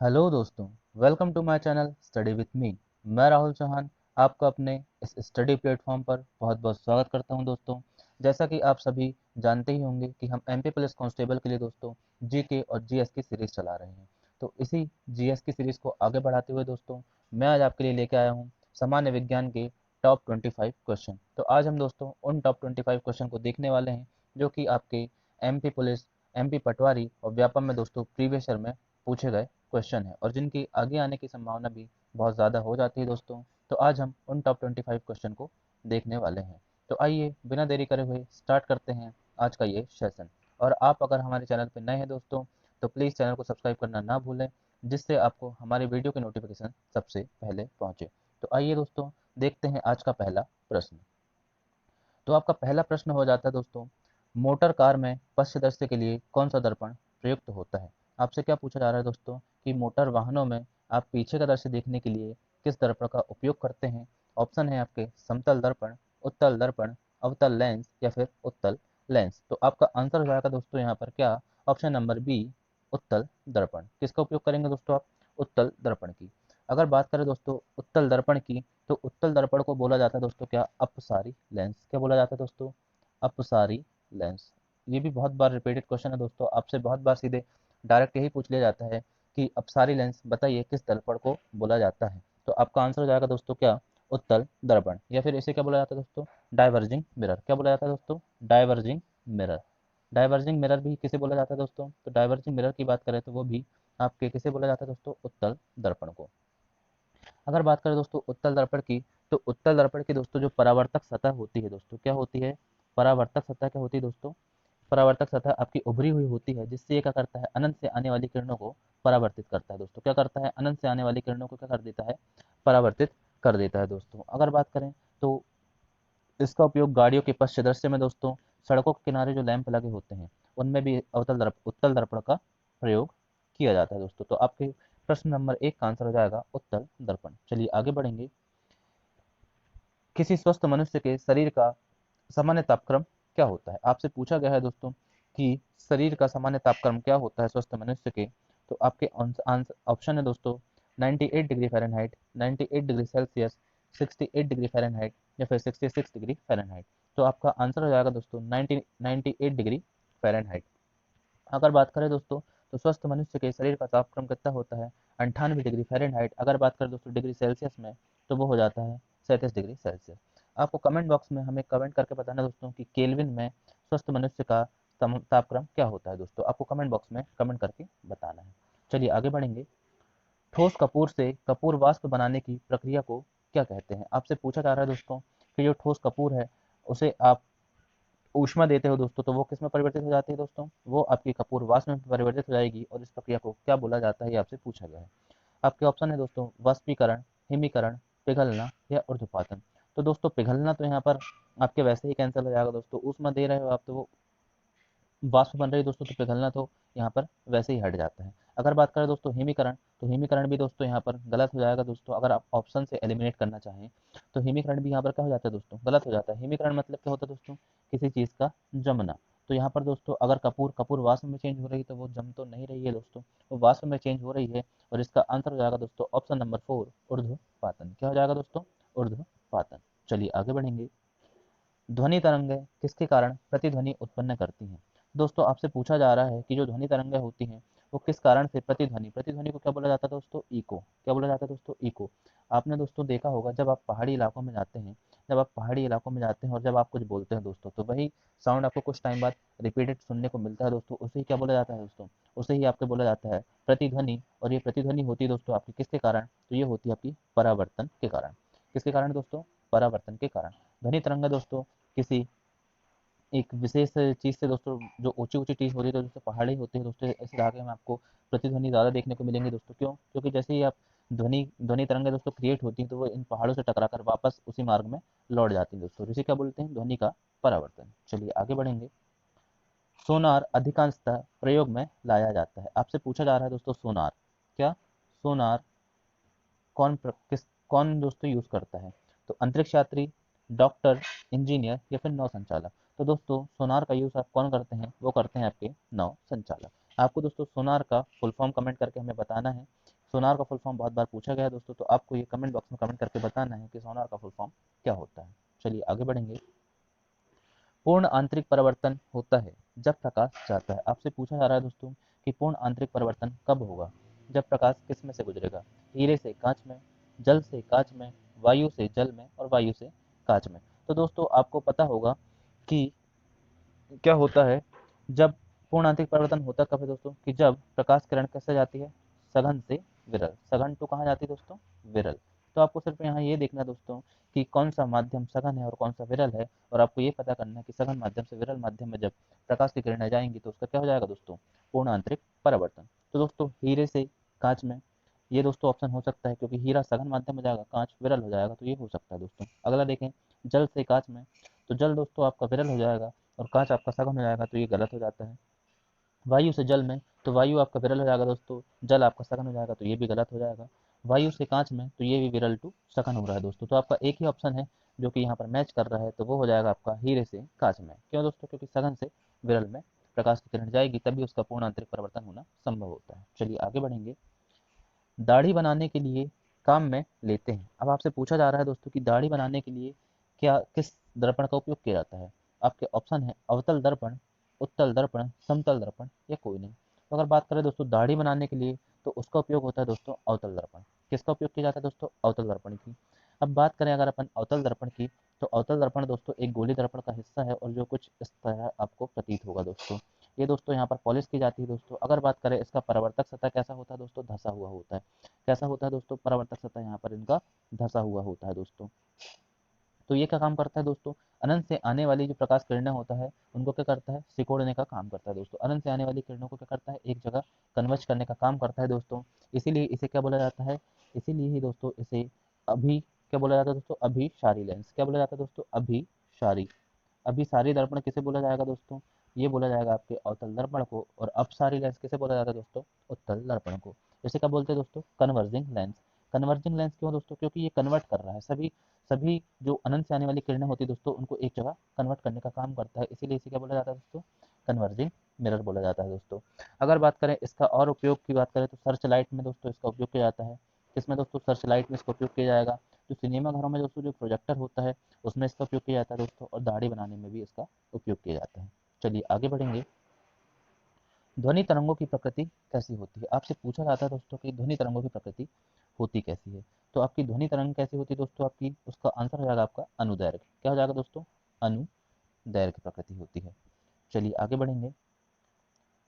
Hello दोस्तों, welcome to my channel study with me. मैं राहुल चौहान आपका अपने इस स्टडी प्लेटफॉर्म पर बहुत बहुत स्वागत करता हूं दोस्तों। जैसा कि आप सभी जानते ही होंगे कि हम एमपी पुलिस कांस्टेबल के लिए दोस्तों जीके और जीएस की सीरीज चला रहे हैं। तो इसी जीएस की सीरीज को आगे बढ़ाते हुए दोस्तों मैं आज आपके लिए लेके आया हूँ सामान्य विज्ञान के टॉप 25 क्वेश्चन। तो आज हम दोस्तों उन टॉप 25 क्वेश्चन को देखने वाले हैं जो कि आपके एमपी पुलिस, एमपी पटवारी और व्यापम में दोस्तों प्रीवियस ईयर में पूछे गए क्वेश्चन है और जिनकी आगे आने की संभावना भी बहुत ज़्यादा हो जाती है दोस्तों। तो आज हम उन टॉप 25 क्वेश्चन को देखने वाले हैं। तो आइए बिना देरी करे हुए स्टार्ट करते हैं आज का ये सेशन। और आप अगर हमारे चैनल पर नए हैं दोस्तों तो प्लीज़ चैनल को सब्सक्राइब करना ना भूलें, जिससे आपको हमारी वीडियो की नोटिफिकेशन सबसे पहले पहुंचे। तो आइए दोस्तों देखते हैं आज का पहला प्रश्न। तो आपका पहला प्रश्न हो जाता है दोस्तों, मोटर कार में पश्च दृश्य के लिए कौन सा दर्पण प्रयुक्त होता है। आपसे क्या पूछा जा रहा है दोस्तों कि मोटर वाहनों में आप पीछे का दृश्य देखने के लिए किस दर्पण का उपयोग करते हैं। ऑप्शन है आपके समतल दर्पण, उत्तल दर्पण, अवतल लेंस या फिर उत्तल लेंस। तो आपका आंसर हो जाएगा दोस्तों यहाँ पर क्या, ऑप्शन नंबर बी, उत्तल दर्पण। किसका उपयोग करेंगे दोस्तों आप, उत्तल दर्पण की। अगर बात करें दोस्तों उत्तल दर्पण की, तो उत्तल दर्पण को बोला जाता है दोस्तों क्या, अपसारी लेंस। क्या बोला जाता है दोस्तों, अपसारी लेंस। ये भी बहुत बार रिपीटेड क्वेश्चन है दोस्तों, आपसे बहुत बार सीधे डायरेक्ट यही पूछ लिया जाता है कि अपसारी लेंस बताइए किस दर्पण को बोला जाता है। तो आपका आंसर हो जाएगा दोस्तों क्या, उत्तल दर्पण। या फिर इसे क्या बोला जाता है दोस्तों, डाइवर्जिंग मिरर। क्या बोला जाता है दोस्तों, डाइवर्जिंग मिरर। डाइवर्जिंग मिरर भी किसे बोला जाता है दोस्तों, तो डाइवर्जिंग मिरर की बात करें तो वो भी आपके किसे बोला जाता है दोस्तों, उत्तल दर्पण को। अगर बात करें दोस्तों उत्तल दर्पण की, तो उत्तल दर्पण की दोस्तों जो परावर्तक सतह होती है दोस्तों, क्या होती है, परावर्तक सतह क्या होती है दोस्तों, परावर्तक सतह आपकी उभरी हुई होती है, जिससे ये क्या करता है, अनंत से आने वाली किरणों को परावर्तित करता है दोस्तों। क्या करता है, अनंत से आने वाली किरणों को क्या कर देता है, परावर्तित कर देता है दोस्तों। अगर बात करें तो इसका उपयोग गाड़ियों के पश्च दृश्य में दोस्तों, सड़कों के किनारे जो लैंप लगे होते हैं उनमें भी उत्तल दर्पण का प्रयोग किया जाता है दोस्तों। तो आपके प्रश्न नंबर एक का आंसर हो जाएगा उत्तल दर्पण। चलिए आगे बढ़ेंगे। किसी स्वस्थ मनुष्य के शरीर का सामान्य तापक्रम क्या होता है। आपसे पूछा गया है दोस्तों कि शरीर का सामान्य तापक्रम क्या होता है स्वस्थ मनुष्य के। तो आपके आंसर ऑप्शन है दोस्तों 98 degree Fahrenheit, 98 degree Celsius, 68 degree Fahrenheit या फिर 66 डिग्री फ़ारेनहाइट। तो आपका आंसर हो जाएगा दोस्तों 98 डिग्री फ़ारेनहाइट। अगर बात करें दोस्तों तो स्वस्थ मनुष्य के शरीर का तापक्रम कितना होता है, 98 डिग्री फ़ारेनहाइट। अगर बात करें दोस्तों डिग्री सेल्सियस में तो वो हो जाता है 37 डिग्री सेल्सियस। आपको कमेंट बॉक्स में हमें कमेंट करके बताना दोस्तों कि केल्विन में स्वस्थ मनुष्य का तापक्रम क्या होता है दोस्तों, आपको कमेंट बॉक्स में कमेंट करके बताना है। चलिए आगे बढ़ेंगे। ठोस कपूर से कपूर वाष्प बनाने की प्रक्रिया को क्या कहते हैं। आपसे पूछा जा रहा है दोस्तों कि जो ठोस कपूर है उसे आप ऊष्मा देते हो दोस्तों, तो वो किस में परिवर्तित हो जाती है दोस्तों, वो आपकी कपूर वाष्प में परिवर्तित हो जाएगी। और इस प्रक्रिया को क्या बोला जाता है ये आपसे पूछा गया है। आपके ऑप्शन है दोस्तों वाष्पीकरण, हिमीकरण, पिघलना या ऊर्ध्वपातन। तो दोस्तों पिघलना तो यहाँ पर आपके वैसे ही कैंसिल हो जाएगा दोस्तों, ऊष्मा दे रहे हो आप तो वो वाष्प बन रही है दोस्तों, तो पिघलना तो यहाँ पर वैसे ही हट जाता है। अगर बात करें दोस्तों हिमीकरण, तो हिमीकरण भी दोस्तों यहाँ पर गलत हो जाएगा दोस्तों। अगर आप ऑप्शन से एलिमिनेट करना चाहें तो हिमीकरण भी यहाँ पर क्या हो जाता है दोस्तों, गलत हो जाता है। हिमीकरण मतलब क्या होता है दोस्तों, किसी चीज़ का जमना। तो यहाँ पर दोस्तों अगर कपूर कपूर वाष्प में चेंज हो रही है तो वो जम तो नहीं रही है दोस्तों, वो वाष्प में चेंज हो रही है। और इसका आंसर हो जाएगा दोस्तों ऑप्शन नंबर 4, ऊर्ध्वपातन। क्या हो जाएगा दोस्तों, ऊर्ध्वपातन। चलिए आगे बढ़ेंगे। ध्वनि तरंगें किसके कारण प्रतिध्वनि उत्पन्न करती हैं। दोस्तों आपसे पूछा जा रहा है कि जो ध्वनि तरंगें होती हैं वो किस कारण से प्रतिध्वनि, प्रतिध्वनि को क्या बोला जाता है दोस्तों, इको। क्या बोला जाता है दोस्तों, इको। आपने दोस्तों देखा होगा जब आप पहाड़ी इलाकों में जाते हैं, जब आप पहाड़ी इलाकों में जाते हैं और जब आप कुछ बोलते हैं दोस्तों, तो वही साउंड आपको कुछ टाइम बाद रिपीटेड सुनने को मिलता है दोस्तों, उसे ही क्या बोला जाता है दोस्तों, उसे ही आपको बोला जाता है प्रतिध्वनि। और ये प्रतिध्वनि होती है दोस्तों आपकी किसके कारण, तो ये होती है आपकी परावर्तन के कारण। किसके कारण दोस्तों, परावर्तन के कारण। ध्वनि तरंग दोस्तों किसी एक विशेष चीज़ से दोस्तों, जो ऊंची ऊंची चीज़ होती है तो दोस्तों पहाड़ी होती है दोस्तों, ऐसे इलाके में आपको प्रतिध्वनि ज़्यादा देखने को मिलेंगे दोस्तों। क्यों, क्योंकि जैसे ही आप ध्वनि ध्वनि तरंगें दोस्तों क्रिएट होती हैं तो वो इन पहाड़ों से टकरा कर वापस उसी मार्ग में लौट जाती हैं दोस्तों। इसे क्या बोलते हैं, ध्वनि का परावर्तन। चलिए आगे बढ़ेंगे। सोनार अधिकांशतः प्रयोग में लाया जाता है। आपसे पूछा जा रहा है दोस्तों सोनार, क्या सोनार किस कौन दोस्तों यूज करता है। तो अंतरिक्ष यात्री, डॉक्टर, इंजीनियर या फिर नौ संचालक। तो दोस्तों सोनार का यूज आप कौन करते हैं, वो करते हैं आपके नौ संचालक। आपको दोस्तों सोनार का फुल फॉर्म कमेंट करके हमें बताना है सोनार का फुल फॉर्म बहुत बार पूछा गया है दोस्तों, तो आपको ये कमेंट बॉक्स में कमेंट करके बताना है कि सोनार का फुल फॉर्म क्या होता है। चलिए आगे बढ़ेंगे। पूर्ण आंतरिक परिवर्तन होता है जब प्रकाश जाता है। आपसे पूछा जा रहा है दोस्तों कि पूर्ण आंतरिक परिवर्तन कब होगा, जब प्रकाश किस में से गुजरेगा, हीरे से कांच में, जल से कांच में, वायु से जल में और वायु से कांच में। तो दोस्तों आपको पता होगा कि क्या होता है जब पूर्ण आंतरिक परिवर्तन होता कब है दोस्तों, कि जब प्रकाश किरण कैसे जाती है, सघन से विरल। सघन टू कहाँ जाती है दोस्तों, विरल। तो आपको सिर्फ यहाँ ये देखना है दोस्तों कि कौन सा माध्यम सघन है और कौन सा विरल है, और आपको ये पता करना है कि सघन माध्यम से विरल माध्यम में जब प्रकाश की किरणें जाएंगी तो उसका क्या हो जाएगा दोस्तों, पूर्ण आंतरिक परिवर्तन। तो दोस्तों हीरे से कांच में, ये दोस्तों ऑप्शन हो सकता है क्योंकि हीरा सघन माध्यम में जाएगा, कांच विरल हो जाएगा, तो ये हो सकता है दोस्तों। अगला देखें, जल से कांच में, तो जल दोस्तों आपका विरल हो जाएगा और कांच आपका सघन हो जाएगा, तो ये गलत हो जाता है। वायु से जल में, तो वायु आपका विरल हो जाएगा दोस्तों, जल आपका सघन हो जाएगा, तो ये भी गलत हो जाएगा। वायु से कांच में, तो ये भी विरल टू सघन हो रहा है दोस्तों। तो आपका एक ही ऑप्शन है जो कि यहाँ पर मैच कर रहा है, तो वो हो जाएगा आपका हीरे से कांच में। क्यों दोस्तों, क्योंकि सघन से विरल में प्रकाश की किरण जाएगी तभी उसका पूर्ण आंतरिक परिवर्तन होना संभव होता है। चलिए आगे बढ़ेंगे। दाढ़ी बनाने के लिए काम में लेते हैं। अब आपसे पूछा जा रहा है दोस्तों कि दाढ़ी बनाने के लिए क्या किस दर्पण का उपयोग किया जाता है। आपके ऑप्शन है अवतल दर्पण, उत्तल दर्पण, समतल दर्पण या कोई नहीं। तो अगर बात करें दोस्तों दाढ़ी बनाने के लिए, तो उसका उपयोग होता है दोस्तों अवतल दर्पण। किसका उपयोग किया जाता है दोस्तों, अवतल दर्पण की। अब बात करें अगर अपन अवतल दर्पण की, तो अवतल दर्पण दोस्तों एक गोली दर्पण का हिस्सा है और जो कुछ इस तरह आपको प्रतीत होगा दोस्तों। ये दोस्तों यहाँ पर पॉलिश की जाती है दोस्तों। अगर बात करें इसका परावर्तक सतह कैसा होता है दोस्तों, धंसा हुआ होता है। कैसा होता है दोस्तों, परावर्तक सतह यहाँ पर इनका धंसा हुआ होता है दोस्तों। तो ये क्या काम करता है दोस्तों, अनंत से आने वाली जो प्रकाश किरणें होता है उनको क्या करता है, सिकोड़ने का काम करता है दोस्तों। अनंत से आने वाली किरणों को क्या करता है, एक जगह कन्वर्ज करने का काम करता है दोस्तों। इसीलिए इसे क्या बोला जाता है, इसीलिए ही दोस्तों इसे अभी क्या बोला जाता है दोस्तों, अभिसारी लेंस। क्या बोला जाता है दोस्तों, अभिसारी। अभिसारी दर्पण किसे बोला जाएगा दोस्तों, ये बोला जाएगा आपके अवतल दर्पण को। और अपसारी लेंस किसे बोला जाता है दोस्तों, उत्तल दर्पण को। जैसे क्या बोलते हैं दोस्तों, कन्वर्जिंग लेंस। कन्वर्जिंग लेंस क्यों दोस्तों, क्योंकि ये कन्वर्ट कर रहा है सभी सभी जो अनंत से आने वाली किरणें होती है दोस्तों उनको एक जगह कन्वर्ट करने का काम करता है, इसीलिए इसे क्या बोला जाता है दोस्तों, कन्वर्जिंग मिरर बोला जाता है दोस्तों। अगर बात करें इसका और उपयोग की बात करें, तो सर्च लाइट में दोस्तों इसका उपयोग किया जाता है। इसमें दोस्तों सर्च लाइट में इसका उपयोग किया जाएगा। जो सिनेमा घरों में दोस्तों जो प्रोजेक्टर होता है उसमें इसका उपयोग किया जाता है दोस्तों, और दाढ़ी बनाने में भी इसका उपयोग किया जाता है। चलिए आगे बढ़ेंगे। ध्वनि तरंगों की प्रकृति कैसी होती है। आपसे पूछा जाता है दोस्तों कि ध्वनि तरंगों की प्रकृति होती कैसी है। तो आपकी ध्वनि तरंग कैसी होती है दोस्तों, आपकी उसका आंसर हो जाएगा आपका अनुदैर्घ्य। क्या हो जाएगा दोस्तों, अनुदैर्घ्य प्रकृति होती है। चलिए आगे बढ़ेंगे।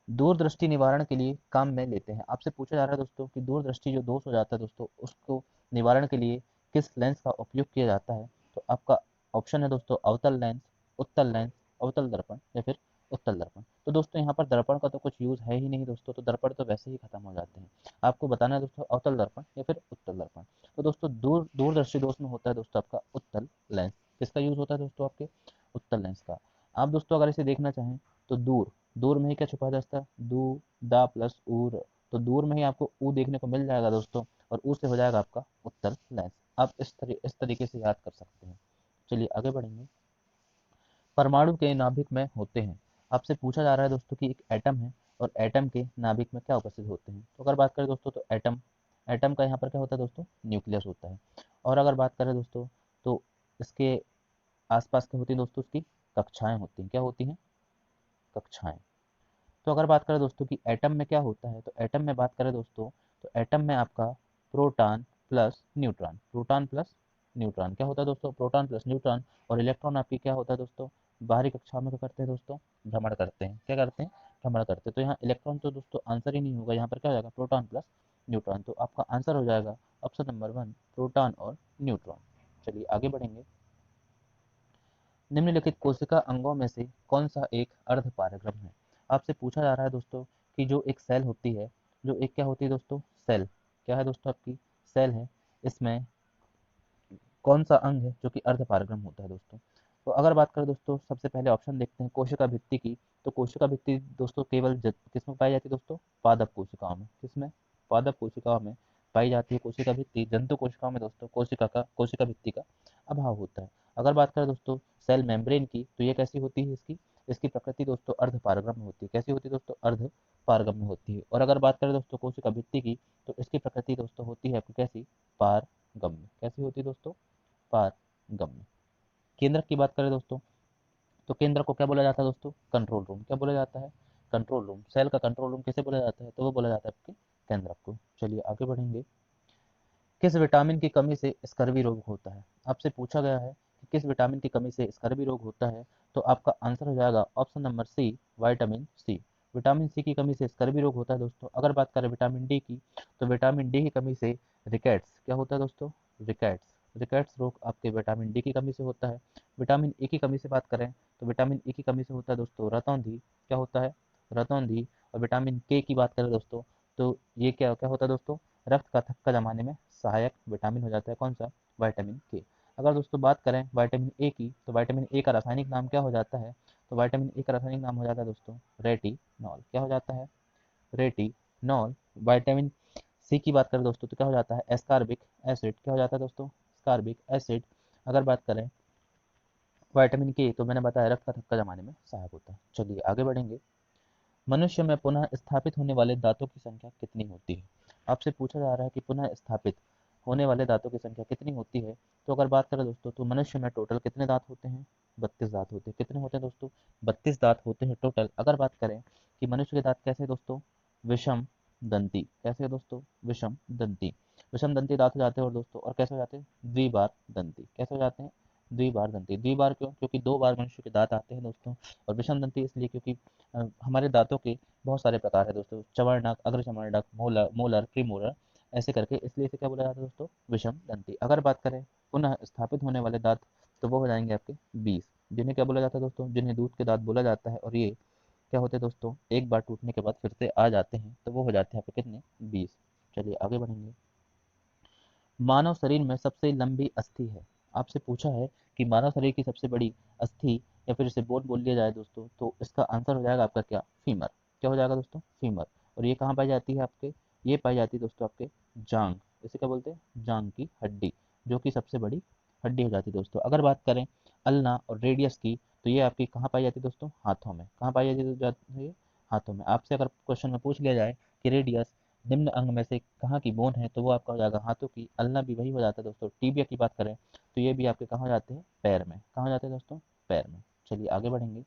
दूरदृष्टि निवारण के लिए काम में लेते हैं। आपसे पूछा जा रहा है दोस्तों कि दूरदृष्टि जो दोष हो जाता है दोस्तों उसको निवारण के लिए किस लेंस का उपयोग किया जाता है। तो आपका ऑप्शन है दोस्तों अवतल लेंस, उत्तल लेंस, अवतल दर्पण या फिर उत्तल दर्पण। तो दोस्तों यहाँ पर दर्पण का तो कुछ यूज है ही नहीं दोस्तों, तो दर्पण तो वैसे ही खत्म हो जाते हैं। आपको बताना है दोस्तों अवतल दर्पण या फिर उत्तल दर्पण। तो दोस्तों दूरदर्शी दोष में होता है दोस्तों आपका उत्तल लेंस। किसका यूज होता है दोस्तों, आपके उत्तल लेंस का। आप दोस्तों अगर इसे देखना चाहें तो दूर, दूर में ही क्या छुपा है दोस्तों, दू दा प्लस ऊर। तो दूर में ही आपको ऊ देखने को मिल जाएगा दोस्तों, और ऊ से हो जाएगा आपका उत्तल लेंस। आप इस तरीके से याद कर सकते हैं। चलिए आगे बढ़ेंगे। परमाणु के नाभिक में होते हैं। आपसे पूछा जा रहा है दोस्तों कि एक एटम है और एटम के नाभिक में क्या उपस्थित होते हैं। तो अगर बात करें दोस्तों तो एटम, एटम का यहाँ पर क्या होता है दोस्तों, न्यूक्लियस होता है। और अगर बात करें दोस्तों तो इसके आसपास क्या होती है दोस्तों, उसकी कक्षाएं होती हैं। क्या होती हैं, कक्षाएं। तो अगर बात करें दोस्तों कि एटम में क्या होता है, तो एटम में बात करें दोस्तों तो एटम में आपका proton plus neutron, proton plus neutron क्या होता है दोस्तों, प्रोटॉन प्लस न्यूट्रॉन। और इलेक्ट्रॉन आपकी क्या होता है दोस्तों, बाहरी कक्षा में क्या करते हैं दोस्तों, भ्रमण करते हैं। क्या करते हैं, भ्रमण करते हैं। तो यहाँ इलेक्ट्रॉन तो दोस्तों आंसर ही नहीं होगा, यहाँ पर क्या हो जाएगा, प्रोटॉन प्लस न्यूट्रॉन। तो आपका आंसर हो जाएगा ऑप्शन नंबर 1, प्रोटॉन और न्यूट्रॉन। चलिए आगे बढ़ेंगे। निम्नलिखित कोशिका अंगों में से कौन सा एक अर्ध पारगम्य है। आपसे पूछा जा रहा है दोस्तों कि जो एक सेल होती है, जो एक क्या होती है दोस्तों, सेल। क्या है दोस्तों, आपकी सेल है। इसमें कौन सा अंग है जो कि अर्ध पारगम्य होता है दोस्तों। तो अगर बात करें दोस्तों, सबसे पहले ऑप्शन देखते हैं कोशिका भित्ति की। तो कोशिका भित्ति दोस्तों केवल किसमें पाई जाती है दोस्तों, पादप कोशिकाओं में। किसमें, पादप कोशिकाओं में पाई जाती है कोशिका भित्ति। जंतु कोशिकाओं में दोस्तों कोशिका भित्ति का अभाव होता है। अगर बात करें दोस्तों सेल मेम्ब्रेन की, तो ये कैसी होती है, इसकी इसकी प्रकृति दोस्तों अर्ध पारगम्य होती है। कैसी होती है दोस्तों? अर्ध पारगम्य होती है। और अगर बात करें दोस्तों कोशिका भित्ति की, तो इसकी प्रकृति दोस्तों होती है आपकी कैसी? पारगम्य। कैसी होती है दोस्तों? पारगम्य। केंद्रक की बात करें दोस्तों, तो केंद्र को क्या बोला जाता है दोस्तों? Control room. क्या बोला जाता है? Control room. सेल का कंट्रोल रूम किसे बोला जाता है? तो वो बोला जाता है आपके केंद्रक को। चलिए आगे बढ़ेंगे। किस विटामिन की कमी से स्कर्वी रोग होता है? आपसे पूछा गया है कि किस विटामिन की कमी से स्कर्वी रोग होता है, तो आपका आंसर हो जाएगा option number C, vitamin C. Vitamin C की कमी से स्कर्वी रोग होता है दोस्तों। अगर बात करें विटामिन डी की, तो विटामिन डी की कमी से रिकेट्स, क्या होता है दोस्तों? रिकेट्स। रिकेट्स रोग आपके विटामिन डी की कमी से होता है। विटामिन ए की कमी से बात करें, तो विटामिन ए की कमी से होता है दोस्तों रतौंधी। क्या होता है? रतौंधी। और विटामिन के की बात करें दोस्तों, तो ये क्या क्या होता है दोस्तों? रक्त का थक्का जमाने में सहायक विटामिन हो जाता है। कौन सा? विटामिन के। अगर दोस्तों बात करें विटामिन ए की, तो विटामिन ए का रासायनिक नाम क्या हो जाता है? तो विटामिन ए का रासायनिक नाम हो जाता है दोस्तों रेटिनॉल। क्या हो जाता है? रेटिनॉल। विटामिन सी की बात करें दोस्तों, तो क्या हो जाता है? Ascorbic acid. क्या हो जाता है दोस्तों? Ascorbic acid. अगर बात करें विटामिन के, तो मैंने बताया रक्त का थक्का जमाने में सहायक होता है। चलिए आगे बढ़ेंगे। मनुष्य में पुनः स्थापित होने वाले दांतों की संख्या कितनी होती है? आपसे पूछा जा रहा है कि पुनः स्थापित होने वाले दांतों की संख्या कितनी होती है। तो अगर बात करें दोस्तों, तो मनुष्य में टोटल कितने दांत होते हैं? 32 दांत होते हैं। कितने होते हैं दोस्तों? 32 दांत होते हैं टोटल। अगर बात करें कि मनुष्य के दांत कैसे हैं दोस्तों? विषम दंती। कैसे है दोस्तों? विषम दंती। विषम दंती दांत हो जाते हैं और दोस्तों और कैसे हो जाते हैं? द्विबार दंती। कैसे हो जाते हैं? द्विबार दंती। द्विबार क्यों? क्योंकि 2 बार मनुष्य के दांत आते हैं दोस्तों। और विषम दंती इसलिए क्योंकि हमारे दांतों के बहुत सारे प्रकार है दोस्तों, चवर्णक, अग्रचर्मणक, मोलर, मोलर, प्रीमोलर, ऐसे करके, इसलिए इसे क्या बोला जाता है दोस्तों? विषम दंती। अगर बात करें पुनः स्थापित होने वाले दांत, तो वो हो जाएंगे आपके 20, जिन्हें क्या बोला जाता है दोस्तों? जिन्हें दूध के दांत बोला जाता है। और ये क्या होते हैं दोस्तों? एक बार टूटने के बाद फिर से आ जाते हैं, तो वो हो जाते हैं आपके कितने? 20। चलिए आगे बढ़ेंगे। मानव शरीर में सबसे लंबी अस्थि है। आपसे पूछा है कि मानव शरीर की सबसे बड़ी अस्थि, या फिर इसे बोन बोल लिया जाए दोस्तों, तो इसका आंसर हो जाएगा आपका क्या? फीमर। क्या हो जाएगा दोस्तों? फीमर। और ये कहाँ पाई जाती है आपके? ये पाई जाती है दोस्तों आपके जांग। इसे क्या बोलते हैं? जांग की हड्डी, जो कि सबसे बड़ी हड्डी हो जाती है दोस्तों। अगर बात करें अल्ना और रेडियस की, तो ये आपकी कहाँ पाई जाती है दोस्तों? हाथों में। कहाँ पाई जाती है? हाथों में। आपसे अगर क्वेश्चन में पूछ लिया जाए कि रेडियस निम्न अंग में से कहाँ की बोन है, तो वो आपका हो जाएगा हाथों की। अल्ना भी वही हो जाता है दोस्तों। टीबिया की बात करें, तो ये भी आपके कहाँ हो जाते हैं? पैर में। कहाँ हो जाते हैं दोस्तों? पैर में। चलिए आगे बढ़ेंगे।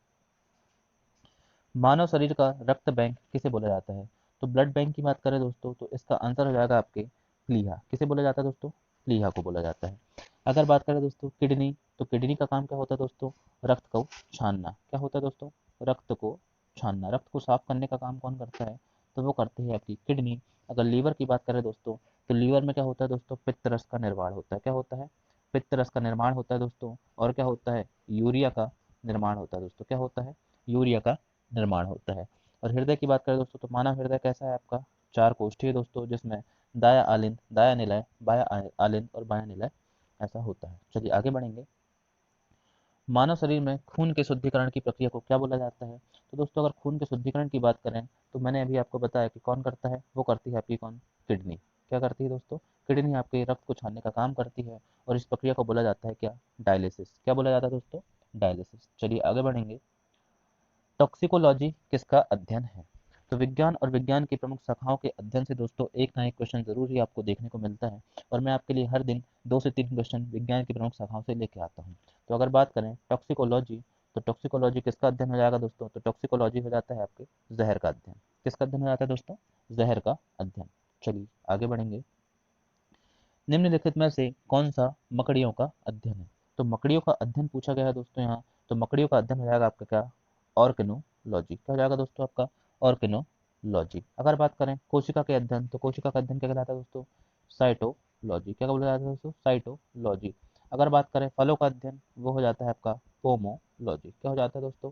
मानव शरीर का रक्त बैंक किसे बोला जाता है? तो ब्लड बैंक की बात करें दोस्तों, तो इसका आंसर हो जाएगा आपके प्लीहा। किसे बोला जाता है दोस्तों? प्लीहा को बोला जाता है। अगर बात करें दोस्तों किडनी, तो किडनी का काम क्या होता है दोस्तों? रक्त को छानना। क्या होता है दोस्तों? रक्त को छानना। रक्त को साफ करने का काम कौन करता है? तो वो करती है आपकी किडनी। अगर लीवर की बात करें दोस्तों, तो लीवर में क्या होता है दोस्तों? पित्त रस का निर्माण होता है। क्या होता है? पित्त रस का निर्माण होता है दोस्तों। और क्या होता है? यूरिया का निर्माण होता है दोस्तों। क्या होता है? यूरिया का निर्माण होता है। और हृदय की बात करें दोस्तों, तो मानव हृदय कैसा है आपका? 4 कोष्ठी है दोस्तों, जिसमें दाया आलिंद, दाया निलय, बाया आलिंद और बाया निलय ऐसा होता है। चलिए आगे बढ़ेंगे। मानव शरीर में खून के शुद्धिकरण की प्रक्रिया को क्या बोला जाता है? तो दोस्तों अगर खून के शुद्धिकरण की बात करें, तो मैंने अभी आपको बताया कि कौन करता है? वो करती है आपकी कौन? किडनी। क्या करती है दोस्तों? किडनी आपके रक्त को छानने का काम करती है। और इस प्रक्रिया को बोला जाता है क्या? डायलिसिस। क्या बोला जाता है दोस्तों? डायलिसिस। चलिए आगे बढ़ेंगे। टॉक्सिकोलॉजी किसका अध्ययन है? तो विज्ञान और विज्ञान की प्रमुख शाखाओं के अध्ययन से दोस्तों एक ना एक क्वेश्चन जरूर ही आपको देखने को मिलता है। और मैं आपके लिए हर दिन 2 से 3 क्वेश्चन विज्ञान की प्रमुख शाखाओं से लेके आता हूँ। तो अगर बात करें टॉक्सिकोलॉजी, तो टॉक्सिकोलॉजी किसका अध्ययन हो जाएगा दोस्तों? तो टॉक्सिकोलॉजी हो जाता है आपके जहर का अध्ययन। किसका अध्ययन हो जाता है दोस्तों? जहर का अध्ययन। चलिए आगे बढ़ेंगे। निम्नलिखित में से कौन सा मकड़ियों का अध्ययन है? तो मकड़ियों का अध्ययन पूछा गया है दोस्तों यहाँ। तो मकड़ियों का अध्ययन हो जाएगा आपका क्या? ऑर्किनोलॉजी। क्या हो जाएगा दोस्तों आपका? ऑर्किनोलॉजी। अगर बात करें कोशिका के अध्ययन, तो कोशिका का अध्ययन क्या कहलाता है दोस्तों? साइटोलॉजी। क्या बोला जाता है दोस्तों? साइटोलॉजी। अगर बात करें फलों का अध्ययन, वो हो जाता है आपका पोमोलॉजी। क्या हो जाता है दोस्तों?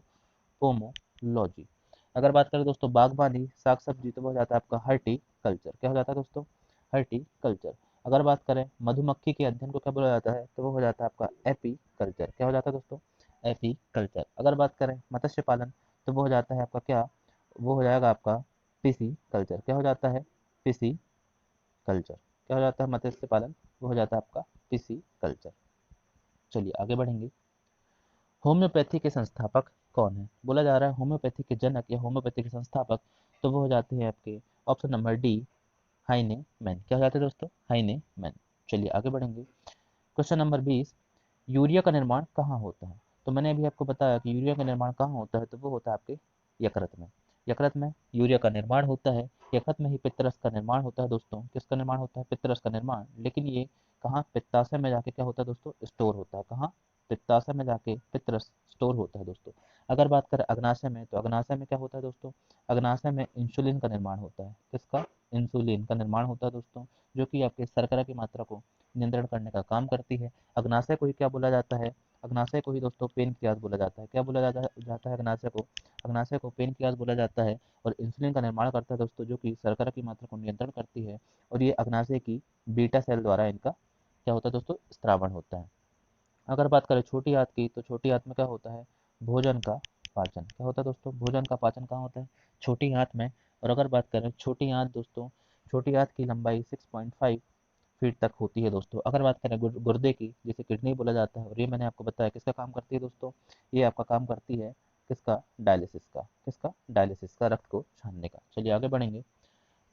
पोमोलॉजी। अगर बात करें दोस्तों बागवानी, साग सब्जी, तो वो हो जाता है आपका हर्टिकल्चर। क्या हो जाता है दोस्तों? हर्टिकल्चर। अगर बात करें मधुमक्खी के अध्ययन को क्या बोला जाता है, तो वो हो जाता है आपका एपीकल्चर। क्या हो जाता है दोस्तों? एपीकल्चर। अगर बात करें मत्स्य पालन, तो वो हो जाता है आपका क्या? वो हो जाएगा आपका पिसी कल्चर। क्या हो जाता है? पिसी कल्चर। क्या हो जाता है मत्स्य पालन? वो हो जाता है आपका पिसी कल्चर। चलिए आगे बढ़ेंगे। होम्योपैथी के संस्थापक कौन है? बोला जा रहा है होम्योपैथी के जनक या होम्योपैथी के संस्थापक, तो वो हो जाते हैं आपके ऑप्शन नंबर डी, हाइने मैन। क्या हो जाते हैं दोस्तों? हाइने मैन। चलिए आगे बढ़ेंगे। क्वेश्चन नंबर 20, यूरिया का निर्माण कहाँ होता है? तो मैंने अभी आपको बताया कि यूरिया का निर्माण कहाँ होता है, तो वो होता है आपके यकृत में। यकृत में यूरिया का निर्माण होता है। यकृत में ही पित्तरस का निर्माण होता है दोस्तों। किसका निर्माण होता है? पित्तरस का निर्माण। लेकिन ये कहाँ? पित्ताशय में जाके क्या होता है दोस्तों? स्टोर होता है। कहाँ? पित्ताशय में जाके पित्तरस स्टोर होता है दोस्तों। अगर बात करें अग्नाशय में, तो अग्नाशय में क्या होता है दोस्तों? अग्नाशय में इंसुलिन का निर्माण होता है। किसका? इंसुलिन का निर्माण होता है दोस्तों, जो कि आपके शर्करा की मात्रा को नियंत्रण करने का काम करती है। अग्नाशय को ही क्या बोला जाता है? अग्नाशय को ही दोस्तों पेनक्रियाज बोला जाता है। क्या बोला जाता है अग्नाशय को? अग्नाशय को पेनक्रियाज बोला जाता है। और इंसुलिन का निर्माण करता है दोस्तों, जो कि शर्करा की मात्रा को नियंत्रण करती है। और ये अग्नाशय की बीटा सेल द्वारा इनका क्या होता है दोस्तों? स्त्रावण होता है। अगर बात करें छोटी आंत की, तो छोटी आंत में क्या होता है? भोजन का पाचन। क्या होता है दोस्तों? भोजन का पाचन कहाँ होता है? छोटी आंत में। और अगर बात करें छोटी आंत दोस्तों, छोटी आंत की लंबाई 6.5 फीट तक होती है दोस्तों। अगर बात करें गुर्दे की, जिसे किडनी बोला जाता है, और ये मैंने आपको बताया किसका काम करती है दोस्तों? ये आपका काम करती है किसका? डायलिसिस का। किसका? डायलिसिस का, रक्त को छानने का। चलिए आगे बढ़ेंगे।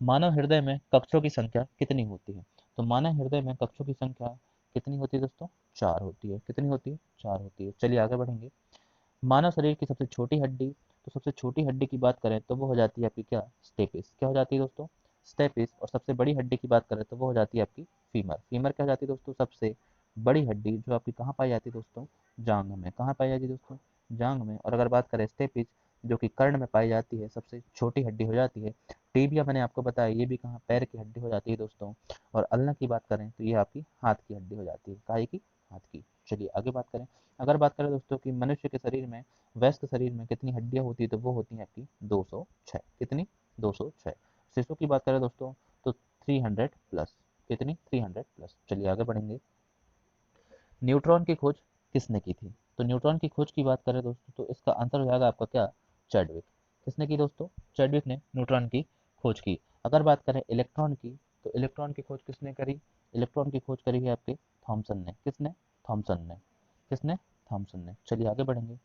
मानव हृदय में कक्षों की संख्या कितनी होती है? तो मानव हृदय में कक्षों की संख्या कितनी होती है दोस्तों? 4 होती है। कितनी होती है? 4 होती है। चलिए आगे बढ़ेंगे। मानव शरीर की सबसे छोटी हड्डी, तो सबसे छोटी हड्डी की बात करें तो वो हो जाती है आपकी क्या? स्टेपिस। क्या हो जाती है दोस्तों? स्टेपिस। और सबसे बड़ी हड्डी की बात करें तो वो हो जाती है आपकी फीमर। फीमर क्या हो जाती है दोस्तों? सबसे बड़ी हड्डी, जो आपकी कहाँ पाई जाती है दोस्तों? जांघ में। कहाँ पाई जाती है दोस्तों? जांघ में। और अगर बात करें स्टेपिस, जो कि कर्ण में पाई जाती है, सबसे छोटी हड्डी हो जाती है। टीबिया मैंने आपको बताया, ये भी कहाँ? पैर की हड्डी हो जाती है दोस्तों। और अल्ना की बात करें तो ये आपकी हाथ की हड्डी हो जाती है। काहे की? हाथ की। चलिए आगे बात करें। अगर बात करें दोस्तों कि मनुष्य के शरीर में, वयस्क शरीर में कितनी हड्डियां होती है, तो वो होती हैं आपकी 206। कितनी? 206। शिशु की बात करें दोस्तों तो 300 प्लस। कितनी? 300 प्लस। चलिए आगे बढ़ेंगे। न्यूट्रॉन की खोज किसने की थी? तो न्यूट्रॉन की खोज की बात करें दोस्तों तो इसका आंसर हो जाएगा आपका क्या? चैडविक। किसने की दोस्तों? चैडविक ने न्यूट्रॉन की खोज की। अगर बात करें इलेक्ट्रॉन की, तो इलेक्ट्रॉन की खोज किसने करी? इलेक्ट्रॉन की खोज करी है आपके थॉमसन ने। किसने? थॉमसन ने। किसने? थॉमसन ने। चलिए आगे बढ़ेंगे।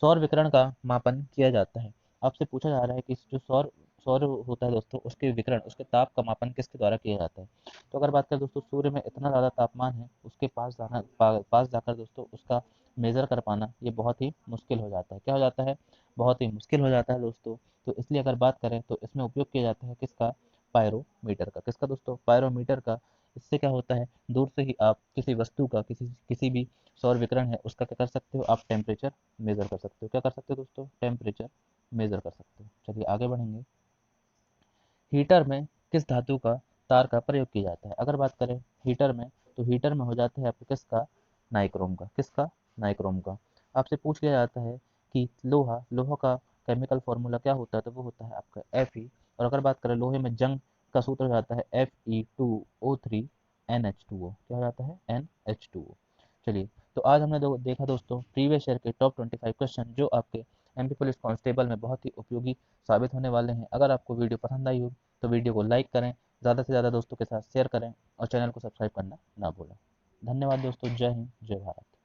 सौर विकिरण का मापन किया जाता है। आपसे पूछा जा रहा है कि जो सौर सौर होता है दोस्तों, उसके विकिरण, उसके ताप का मापन किसके द्वारा किया जाता है? तो अगर बात करें दोस्तों, सूर्य में इतना ज़्यादा तापमान है, उसके पास जाकर दोस्तों उसका मेज़र कर पाना ये बहुत ही मुश्किल हो जाता है। क्या हो जाता है? बहुत ही मुश्किल हो जाता है दोस्तों। तो इसलिए अगर बात करें तो इसमें उपयोग किया जाता है किसका? पायरोमीटर का। किसका दोस्तों? पायरोमीटर का। इससे क्या होता है? दूर से ही आप किसी वस्तु का, किसी किसी भी सौर विकिरण है उसका क्या कर सकते हो? आप टेम्परेचर मेजर कर सकते हो। क्या कर सकते हो दोस्तों? टेम्परेचर मेजर कर सकते हो। चलिए आगे बढ़ेंगे। हीटर में किस धातु का तार का प्रयोग किया जाता है? अगर बात करें हीटर में, तो हीटर में हो जाता है आपको किसका? नाइक्रोम का। किसका? नाइक्रोम का। आपसे पूछ लिया जाता है कि लोहा, लोहा का केमिकल फॉर्मूला क्या होता है? तो वो होता है आपका Fe। और अगर बात करें लोहे में जंग का सूत्र हो जाता है Fe2O3 NH2O। क्या हो जाता है? NH2O। चलिए, तो आज हमने देखा दोस्तों प्रीवियस ईयर के टॉप 25 क्वेश्चन, जो आपके एमपी पुलिस कांस्टेबल में बहुत ही उपयोगी साबित होने वाले हैं। अगर आपको वीडियो पसंद आई हो तो वीडियो को लाइक करें, ज़्यादा से ज़्यादा दोस्तों के साथ शेयर करें और चैनल को सब्सक्राइब करना ना भूलें। धन्यवाद दोस्तों। जय हिंद, जय भारत।